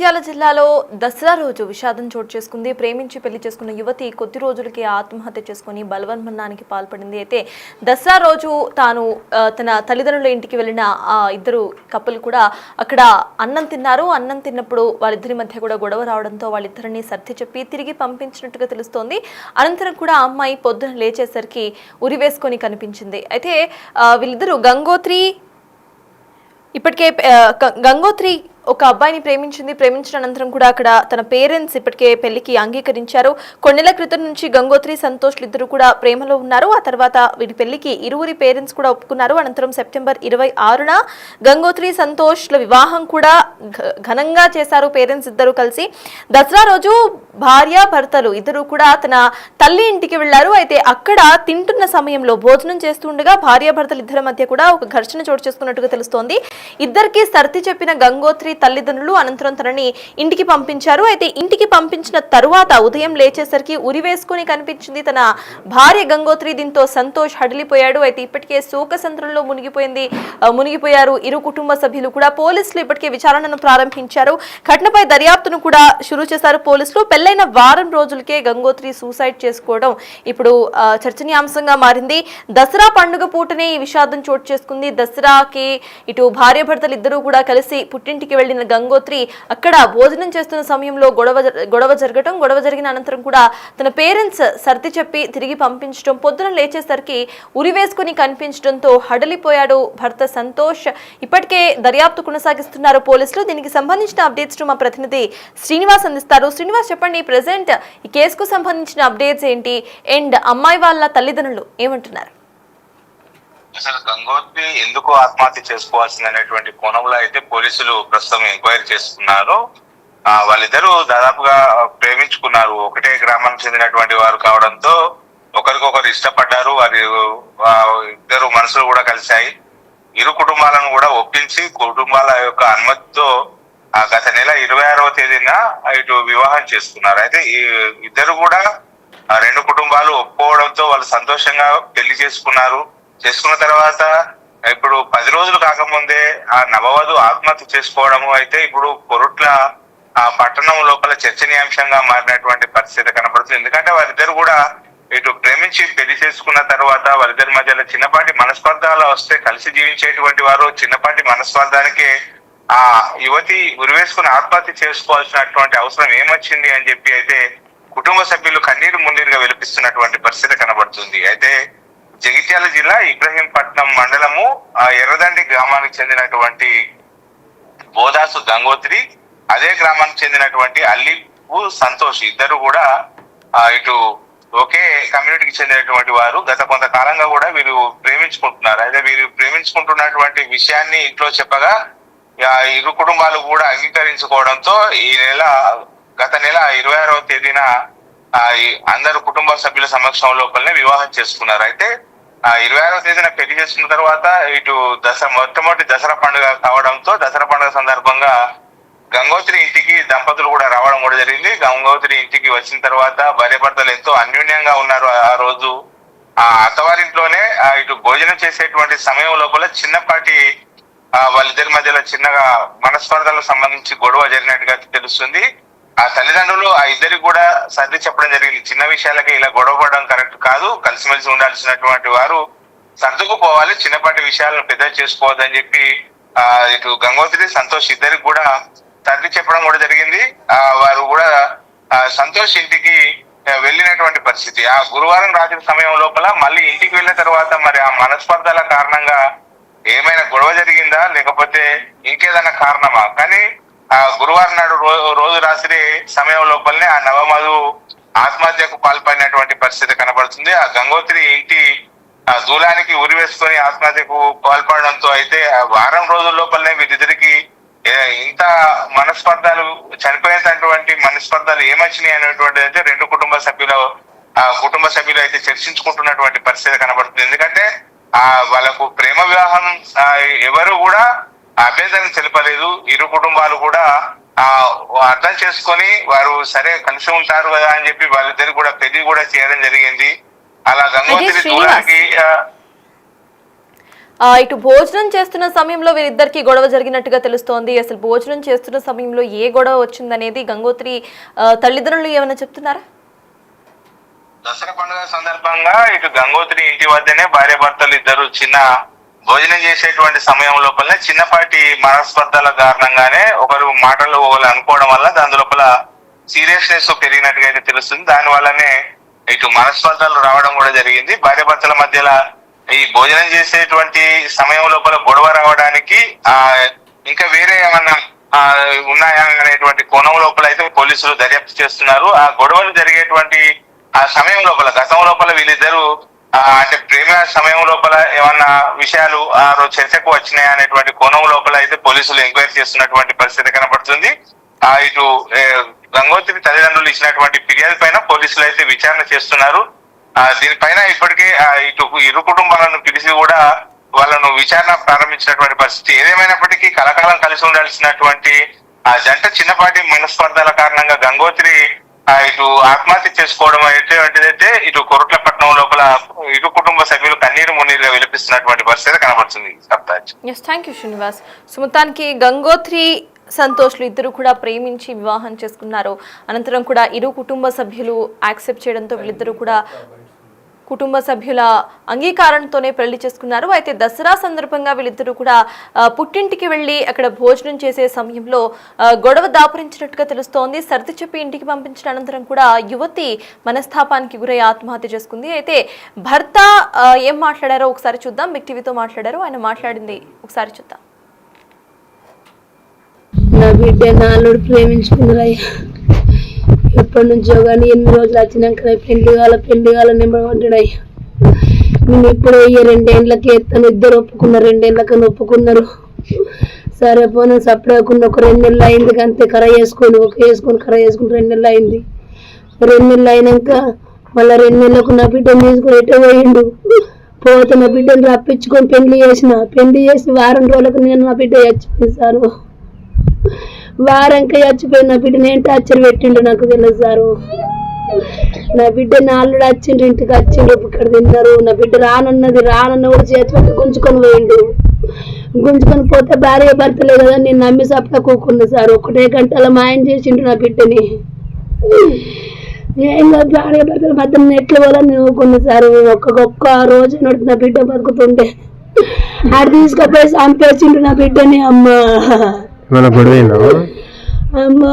జగిత్యాల జిల్లాలో దసరా రోజు విషాదం చోటు చేసుకుంది. ప్రేమించి పెళ్లి చేసుకున్న యువతి కొద్ది రోజులకి ఆత్మహత్య చేసుకుని బలవన్మరణానికి పాల్పడింది. అయితే దసరా రోజు తాను తన తల్లిదండ్రుల ఇంటికి వెళ్ళిన ఇద్దరు కప్పులు కూడా అక్కడ అన్నం తిన్నారు. అన్నం తిన్నప్పుడు వాళ్ళిద్దరి మధ్య కూడా గొడవ రావడంతో వాళ్ళిద్దరిని సర్ది చెప్పి తిరిగి పంపించినట్టుగా తెలుస్తోంది. అనంతరం కూడా ఆ అమ్మాయి పొద్దున లేచేసరికి ఉరివేసుకొని కనిపించింది. అయితే వీళ్ళిద్దరూ గంగోత్రి ఒక అబ్బాయిని ప్రేమించిన అనంతరం కూడా అక్కడ తన పేరెంట్స్ ఇప్పటికే పెళ్లికి అంగీకరించారు. కొన్నేళ్ల క్రితం నుంచి గంగోత్రి సంతోష్లు ఇద్దరు కూడా ప్రేమలో ఉన్నారు. ఆ తర్వాత వీరి పెళ్లికి ఇరువురి పేరెంట్స్ కూడా ఒప్పుకున్నారు. అనంతరం సెప్టెంబర్ 26న గంగోత్రి సంతోష్ల వివాహం కూడా ఘనంగా చేశారు పేరెంట్స్ ఇద్దరు కలిసి. దసరా రోజు భార్య భర్తలు ఇద్దరు కూడా తన తల్లి ఇంటికి వెళ్లారు. అయితే అక్కడ తింటున్న సమయంలో భోజనం చేస్తుండగా భార్యాభర్తలు ఇద్దరి మధ్య కూడా ఒక ఘర్షణ చోటు చేసుకున్నట్టుగా తెలుస్తోంది. ఇద్దరికి సర్ది చెప్పిన గంగోత్రి తల్లిదండ్రులు అనంతరం తనని ఇంటికి పంపించారు. అయితే ఇంటికి పంపించిన తరువాత ఉదయం లేచేసరికి ఉరివేసుకుని కనిపించింది తన భార్య గంగోత్రి. దీంతో సంతోష్ హడిలిపోయాడు. అయితే ఇప్పటికే శోకసంద్రంలో మునిగిపోయారు ఇరు కుటుంబ సభ్యులు కూడా. పోలీసులు ఇప్పటికే విచారణను ప్రారంభించారు. ఘటనపై దర్యాప్తును కూడా షురూ చేశారు పోలీసులు. పెళ్లైన వారం రోజులకే గంగోత్రి సూసైడ్ చేసుకోవడం ఇప్పుడు చర్చనీయాంశంగా మారింది. దసరా పండుగ పూటనే ఈ విషాదం చోటు చేసుకుంది. దసరాకి ఇటు భార్యాభర్తలు ఇద్దరూ కూడా కలిసి పుట్టింటికి వెళ్లిన గంగోత్రి అక్కడ భోజనం చేస్తున్న సమయంలో గొడవ జరిగిన అనంతరం కూడా తన పేరెంట్స్ సర్ది చెప్పి తిరిగి పంపించడం, పొద్దున లేచేసరికి ఉరివేసుకుని కనిపించడంతో హడలిపోయాడు భర్త సంతోష్. ఇప్పటికే దర్యాప్తు కొనసాగిస్తున్నారు పోలీసులు. దీనికి సంబంధించిన అప్డేట్స్ మా ప్రతినిధి శ్రీనివాస్ అందిస్తారు. శ్రీనివాస్, చెప్పండి, ప్రెసెంట్ ఈ కేసుకు సంబంధించిన అప్డేట్స్ ఏంటి అండ్ అమ్మాయి వాళ్ళ తల్లిదండ్రులు ఏమంటున్నారు? అసలు గంగోత్రి ఎందుకు ఆత్మహత్య చేసుకోవాల్సింది అనేటువంటి కోణంలో అయితే పోలీసులు ప్రస్తుతం ఎంక్వైరీ చేస్తున్నారు. వాళ్ళిద్దరూ దాదాపుగా ప్రేమించుకున్నారు. ఒకటే గ్రామానికి చెందినటువంటి వారు కావడంతో ఒకరికొకరు ఇష్టపడ్డారు. వారి ఇద్దరు మనసులు కూడా కలిశాయి. ఇరు కుటుంబాలను కూడా ఒప్పించి కుటుంబాల యొక్క అనుమతితో గత నెల 26వ తేదీన ఇటు వివాహం చేసుకున్నారు. అయితే ఈ ఇద్దరు కూడా రెండు కుటుంబాలు ఒప్పుకోవడంతో వాళ్ళు సంతోషంగా పెళ్లి చేసుకున్న తర్వాత ఇప్పుడు 10 రోజులు కాకముందే ఆ నవవధు ఆత్మహత్య చేసుకోవడము అయితే ఇప్పుడు కొరుట్ల పట్టణం లోపల చర్చనీయాంశంగా మారినటువంటి పరిస్థితి కనబడుతుంది. ఎందుకంటే వారిద్దరు కూడా ఇటు ప్రేమించి పెళ్లి చేసుకున్న తర్వాత వారిద్దరి మధ్యలో చిన్నపాటి మనస్పర్ధాలు వస్తే కలిసి జీవించేటువంటి వారు చిన్నపాటి మనస్పర్ధానికి ఆ యువతి ఉరివేసుకుని ఆత్మహత్య చేసుకోవాల్సినటువంటి అవసరం ఏమొచ్చింది అని చెప్పి అయితే కుటుంబ సభ్యులు కన్నీరు మున్నీరుగా వెలిపిస్తున్నటువంటి పరిస్థితి కనబడుతుంది. అయితే జగిత్యాల జిల్లా ఇబ్రహీంపట్నం మండలము ఎర్రదండి గ్రామానికి చెందినటువంటి బోదాసు గంగోత్రి, అదే గ్రామానికి చెందినటువంటి అల్లిపు సంతోష్ ఇద్దరు కూడా ఇటు ఒకే కమ్యూనిటీకి చెందినటువంటి వారు. గత కొంతకాలంగా కూడా వీరు ప్రేమించుకుంటున్నారు. అయితే వీరు ప్రేమించుకుంటున్నటువంటి విషయాన్ని ఇంట్లో చెప్పగా ఇరు కుటుంబాలు కూడా అంగీకరించుకోవడంతో గత నెల 26వ తేదీన అందరు కుటుంబ సభ్యుల సమక్షం లోపలనే వివాహం చేసుకున్నారు. అయితే 26వ తేదీన పెళ్లి చేసుకున్న తర్వాత ఇటు మొట్టమొదటి దసరా పండుగ కావడంతో దసరా పండుగ సందర్భంగా గంగోత్రి ఇంటికి దంపతులు కూడా రావడం కూడా జరిగింది. గంగోత్రి ఇంటికి వచ్చిన తర్వాత భార్యాభర్తలు ఎంతో అన్యోన్యంగా ఉన్నారు. ఆ రోజు అత్తవారింట్లోనే ఇటు భోజనం చేసేటువంటి సమయం లోపల చిన్నపాటి వాళ్ళిద్దరి మధ్యలో చిన్నగా మనస్పర్ధలకు సంబంధించి గొడవ జరిగినట్టుగా తెలుస్తుంది. ఆ తల్లిదండ్రులు ఆ ఇద్దరికి కూడా సర్ది చెప్పడం జరిగింది. చిన్న విషయాలకి ఇలా గొడవ పడడం కరెక్ట్ కాదు, కలిసిమెలిసి ఉండాల్సినటువంటి వారు సర్దుకుపోవాలి, చిన్నపాటి విషయాలను పెద్ద చేసుకోవద్దని చెప్పి ఇటు గంగోత్రి సంతోష్ ఇద్దరికి కూడా సర్ది చెప్పడం కూడా జరిగింది. వారు కూడా సంతోష్ ఇంటికి వెళ్ళినటువంటి పరిస్థితి. ఆ గురువారం రాత్రి సమయం లోపల మళ్ళీ ఇంటికి వెళ్ళిన తర్వాత మరి ఆ మనస్పర్ధల కారణంగా ఏమైనా గొడవ జరిగిందా లేకపోతే ఇంకేదైనా కారణమా, కానీ ఆ గురువారం నాడు రోజు రాత్రి సమయం లోపలనే ఆ నవమధు ఆత్మహత్యకు పాల్పడినటువంటి పరిస్థితి కనబడుతుంది. ఆ గంగోత్రి ఇంటి దూలానికి ఉరి వేసుకొని ఆత్మహత్యకు పాల్పడడంతో అయితే వారం రోజుల లోపలనే వీరిద్దరికి ఇంత మనస్పర్ధలు చనిపోయేటటువంటి మనస్పర్ధలు ఏమొచ్చినాయి అనేటువంటిది అయితే రెండు కుటుంబ సభ్యులు అయితే చర్చించుకుంటున్నటువంటి పరిస్థితి కనబడుతుంది. ఎందుకంటే వాళ్ళకు ప్రేమ వివాహం ఎవరు కూడా అభ్యర్థన తెలిపలేదు. ఇరు కుటుంబాలు కూడా అర్థం చేసుకొని వారు సరే కలిసి ఉంటారు కదా అని చెప్పి వాళ్ళిద్దరు కూడా పెళ్లి కూడా చేయడం జరిగింది. అలా గంగోత్రి దూరానికి ఇటు భోజనం చేస్తున్న సమయంలో వీరిద్దరికి గొడవ జరిగినట్టుగా తెలుస్తోంది. అసలు భోజనం చేస్తున్న సమయంలో ఏ గొడవ వచ్చిందనేది గంగోత్రి తల్లిదండ్రులు ఏమైనా చెప్తున్నారా? దసరా పండుగ సందర్భంగా ఇటు గంగోత్రి ఇంటి వద్దనే భార్యాభర్తలు ఇద్దరు చిన్న భోజనం చేసేటువంటి సమయం లోపలనే చిన్నపాటి మనస్పర్ధల కారణంగానే ఒకరు మాటలు ఒకరు అనుకోవడం వల్ల దాని లోపల సీరియస్నెస్ పెరిగినట్టుగా అయితే తెలుస్తుంది. దాని వల్లనే ఇటు మనస్పర్ధలు రావడం కూడా జరిగింది. భార్యాభర్తల మధ్యలో ఈ భోజనం చేసేటువంటి సమయం లోపల గొడవ రావడానికి ఇంకా వేరే ఏమన్నా ఉన్నాయా అనేటువంటి కోణం లోపల అయితే పోలీసులు దర్యాప్తు చేస్తున్నారు. ఆ గొడవలు జరిగేటువంటి ఆ సమయం లోపల గతం లోపల వీళ్ళిద్దరు అంటే ప్రేమ సమయం లోపల ఏమన్నా విషయాలు ఆ రోజు చర్చకు వచ్చినాయా అనేటువంటి కోణం లోపల అయితే పోలీసులు ఎంక్వైరీ చేస్తున్నటువంటి పరిస్థితి కనబడుతుంది. ఇటు గంగోత్రి తల్లిదండ్రులు ఇచ్చినటువంటి ఫిర్యాదు పైన పోలీసులు అయితే విచారణ చేస్తున్నారు. దీనిపైన ఇప్పటికే ఇటు ఇరు కుటుంబాలను పిలిచి కూడా వాళ్ళను విచారణ ప్రారంభించినటువంటి పరిస్థితి. ఏదేమైనప్పటికీ కలకాలం కలిసి ఉండాల్సినటువంటి ఆ జంట చిన్నపాటి మనస్పర్ధల కారణంగా గంగోత్రి ఇటు ఆత్మహత్య చేసుకోవడం అనేటువంటిదైతే ఇటు కొరట్లపట్నం లోపల ఇరు కుటుంబ సభ్యులు కన్నీరు మున్నీరుగా విలపిస్తున్నటువంటి పరిస్థితి కనబడుతుంది. Thank you Srinivas. సుమతానికి గంగోత్రి సంతోష్లు ఇద్దరు కూడా ప్రేమించి వివాహం చేసుకున్నారు. అనంతరం కూడా ఇరు కుటుంబ సభ్యులు యాక్సెప్ట్ చేయడంతో వీళ్ళిద్దరూ కూడా కుటుంబ సభ్యుల అంగీకారంతోనే పెళ్లి చేసుకున్నారు. అయితే దసరా సందర్భంగా వీళ్ళిద్దరూ కూడా పుట్టింటికి వెళ్ళి అక్కడ భోజనం చేసే సమయంలో గొడవ దాపురించినట్టుగా తెలుస్తోంది. సర్ది చెప్పి ఇంటికి పంపించిన అనంతరం కూడా యువతి మనస్తాపానికి గురై ఆత్మహత్య చేసుకుంది. అయితే భర్త ఏం మాట్లాడారో ఒకసారి చూద్దాం. బిగ్ టీవీతో మాట్లాడారు. ఆయన మాట్లాడింది ఒకసారి చూద్దాం. నా బిడ్డ నాలుడు ప్రేమించుకున్నారయ్యా. ఎప్పటి నుంచో కానీ 8 రోజులు వచ్చినాక పెళ్లి కాల నెంబర్ పడ్డాడయ్యా. నేను ఎప్పుడో 2 ఏళ్ళకి ఎత్తాను. ఇద్దరు ఒప్పుకున్నారు. 2 ఏళ్ళకని ఒప్పుకున్నారు. సరే పోనీ సపరేకుండా ఒక 2 నెలలు అయింది. అంతే కర చేసుకొని 2 నెలలు అయింది. 2 నెలలు అయినాక మళ్ళీ 2 నెలలకు నా బిడ్డను తీసుకొని ఎటో పోయిండు. పోతే నా బిడ్డను రప్పించుకొని పెళ్లి చేసి వారం రోజులకు నేను నా బిడ్డ చచ్చిపోయింది సారు. వారంక చచ్చిపోయిన నా బిడ్డ నేను టార్చర్ పెట్టిండు. నాకు తెలుసు సారు. నా బిడ్డ నాలుగు వచ్చిండ్రు. ఇంటికి వచ్చిండ్రు. ఇక్కడ తిన్నారు. నా బిడ్డ రానన్న కూడా చేతి పట్టి గుంజుకొని పోయిండు. గుంజుకొని పోతే భార్య భర్తలే కదా నేను నమ్మి సప్లా కూకున్నా సార్. 1 గంటలో మాయం చేసిండు నా బిడ్డని. ఏం కాదు భార్య భర్తల మధ్య ఎట్లా పోలని నవ్వుకున్నా సార్. ఒక్క రోజు నా బిడ్డ బతుకుతుండే ఆడు తీసుకుపోయి చంపేసిండు నా బిడ్డని. అమ్మా అమ్మా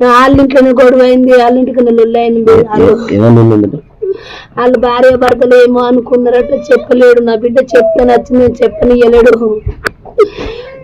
వాళ్ళింట్లోనే గొడవ అయింది. వాళ్ళింటికన్నా లొల్లి అయింది. వాళ్ళు భార్య భర్తలు ఏమో అనుకున్నారట. చెప్పలేడు. నా బిడ్డ చెప్తే నచ్చింది చెప్పనియలేడు.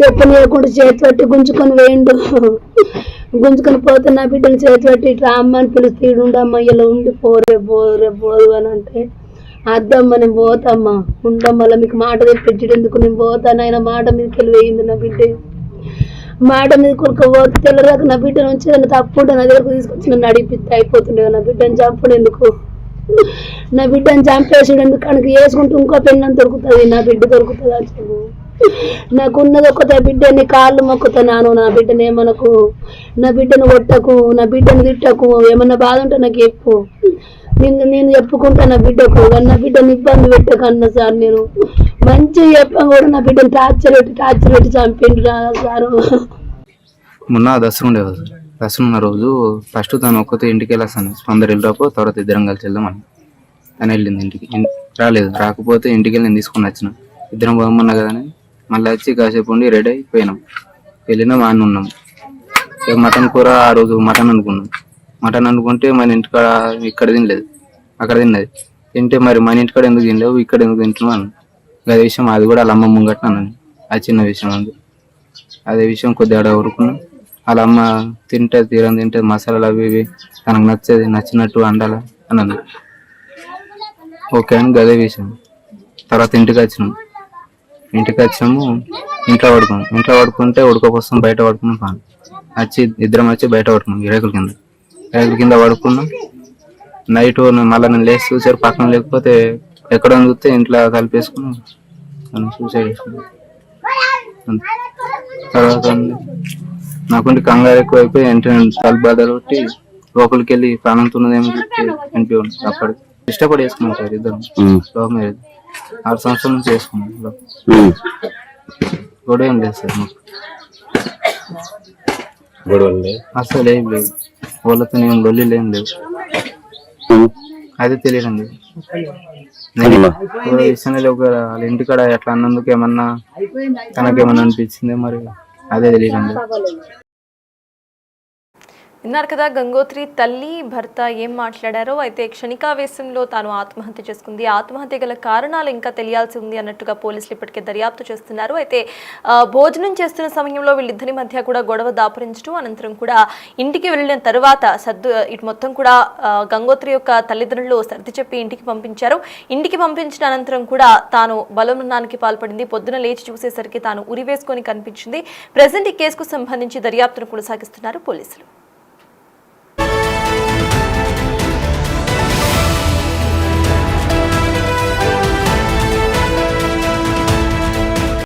చెప్పనియకుండా చేతి పట్టి గుంజుకొని వేయండు. గుంజుకొని పోతే నా బిడ్డను చేతి పట్టి ఇట్లా అమ్మని పిలిచి తీడుండమ్మా ఇలా ఉండి పోరే పోదు అని అంటే అద్దమ్మా నేను పోతామ్మా ఉండమ్మా మీకు మాట తెప్పించడెందుకు నేను పోతాను. ఆయన మాట మీదకి వెళ్ళి వేయింది. నా బిడ్డ మాట మీద కొనుక్కోపోతే తెల్లదాకా నా బిడ్డ నుంచి నన్ను తప్పుంటే నా దగ్గరకు తీసుకొచ్చి నన్ను అడిగిపిస్తే అయిపోతుండే. నా బిడ్డను చంపడు ఎందుకు? నా బిడ్డను చంపేసాడు ఎందుకు? కనుక వేసుకుంటూ ఇంకో పెన్ను దొరుకుతుంది. నా బిడ్డ దొరుకుతుంది అని చెప్పు. నాకున్నది ఒక్కతే బిడ్డ. నీ కాళ్ళు మొక్కుతున్నాను. నా బిడ్డను ఏమనకు. నా బిడ్డను కొట్టకు. నా బిడ్డను తిట్టకు. ఏమన్నా బాధ ఉంటే నాకు చెప్పు. నేను చెప్పుకుంటా నా బిడ్డకు. నా బిడ్డను ఇబ్బంది పెట్టకన్నా సార్. నేను మంచిగా చెప్పాను కూడా నా బిడ్డను టార్చర్ పెట్టి చంపిండు సార్. మొన్న దసరా ఉండేది. దసరా ఉన్న రోజు ఫస్ట్ తను ఒక్కతే ఇంటికి వెళ్ళాను. అందరు వెళ్ళిరాపో తర్వాత ఇద్దరం కలిసి వెళ్దామని తను వెళ్ళింది. ఇంటికి రాలేదు. రాకపోతే ఇంటికి వెళ్ళి నేను తీసుకొని వచ్చిన. ఇద్దరం పోమన్నా కదా అని మళ్ళీ వచ్చి కాసేపు ఉండి రెడీ అయిపోయినాం. వెళ్ళినాం. ఆడ ఉన్నాం. ఇక మటన్ కూర ఆ రోజు మటన్ అనుకున్నాం. మటన్ అనుకుంటే మన ఇంటికాడ ఇక్కడ తినలేదు, అక్కడ తిన్నది. తింటే మరి మన ఇంటికాడ ఎందుకు తినలేవు, ఇక్కడ ఎందుకు తింటున్నావు అని. అదే విషయం అది కూడా వాళ్ళ అమ్మ ముంగట్న అన్నది. అది చిన్న విషయం అంది. అదే విషయం కొద్దిగా ఊరుకున్నాం. వాళ్ళ అమ్మ తింటే మసాలాలు అవి ఇవి తనకు నచ్చినట్టు వండాలా అని అన్నది. ఓకే అని అదే విషయం. తర్వాత ఇంటికి వచ్చినాము. ఇంట్లో పడుకుంటే ఉడకపోస్తాం. బయట పడుకున్నాం. పాను ఇద్దరం వచ్చి బయట పడుకున్నాం. రేకుల కింద పడుకున్నాం. నైట్ మళ్ళీ నేను లేచి చూసారు పక్కన లేకపోతే ఎక్కడ చూస్తే ఇంట్లో కలిపేసుకున్నాం. సూసైడ్ చేసుకున్నాం. తర్వాత నాకుంటే కంగారు ఎక్కువ అయిపోయి వెంటనే తలుపు బద్దలు కొట్టి లోపలికి వెళ్ళి ప్రాణంతున్నదేమో చెప్పి చనిపోయి అప్పటికి ఇష్టపడి చేసుకున్నాం సార్ ఇద్దరం. ఉమ్. లవ్ మ్యారేజ్ 6 సంవత్సరాల నుంచి చేసుకున్నాం. ఉమ్. గొడవ ఏం లేదు సార్ మాకు, గొడవలు అసలు ఏం లేదు. వాళ్ళతో ఏం లొల్లిలు ఏం లేవు. అదే తెలియదండి. ఇష్టంలో వాళ్ళ ఇంటికాడ ఎట్లా అన్నందుకు ఏమన్నా తనకేమన్నా అనిపించిందే మరి, అదే తెలియదండి. విన్నారు కదా గంగోత్రి తల్లి భర్త ఏం మాట్లాడారో. అయితే క్షణికావేశంలో తాను ఆత్మహత్య చేసుకుంది, ఆత్మహత్య గల కారణాలు ఇంకా తెలియాల్సి ఉంది అన్నట్టుగా పోలీసులు ఇప్పటికే దర్యాప్తు చేస్తున్నారు. అయితే భోజనం చేస్తున్న సమయంలో వీళ్ళిద్దరి మధ్య కూడా గొడవ దాపురించడం, అనంతరం కూడా ఇంటికి వెళ్ళిన తర్వాత ఇటు మొత్తం కూడా గంగోత్రి యొక్క తల్లిదండ్రులు సర్ది చెప్పి ఇంటికి పంపించారు. ఇంటికి పంపించిన అనంతరం కూడా తాను బలమరణానికి పాల్పడింది. పొద్దున లేచి చూసేసరికి తాను ఉరివేసుకొని కనిపించింది. ప్రజెంట్ ఈ కేసుకు సంబంధించి దర్యాప్తును కొనసాగిస్తున్నారు పోలీసులు.